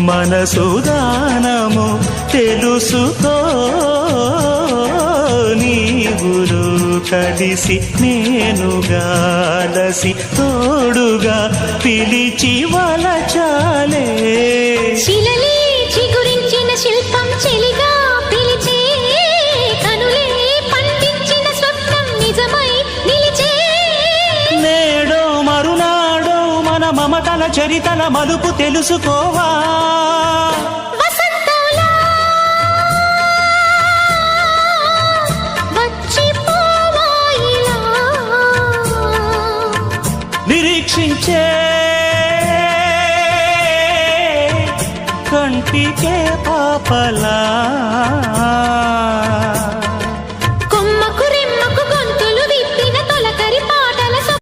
మనసు దానము తెలుసుకో నీవురు కలిసి నేనుగాలసి తోడుగా పిలిచి వలచాలే శిలలే చిగురించిన శిల్పం చెలిగా పిలిచే కనులే పండించిన స్వప్నం నిజమై నిలిచే నేడో మరునాడో మన మమతల చరితల మలుపు తెలుసుకోవా వసంతంలా వచ్చిపోవాయిలా నిరీక్షించే కంటికే పాపలా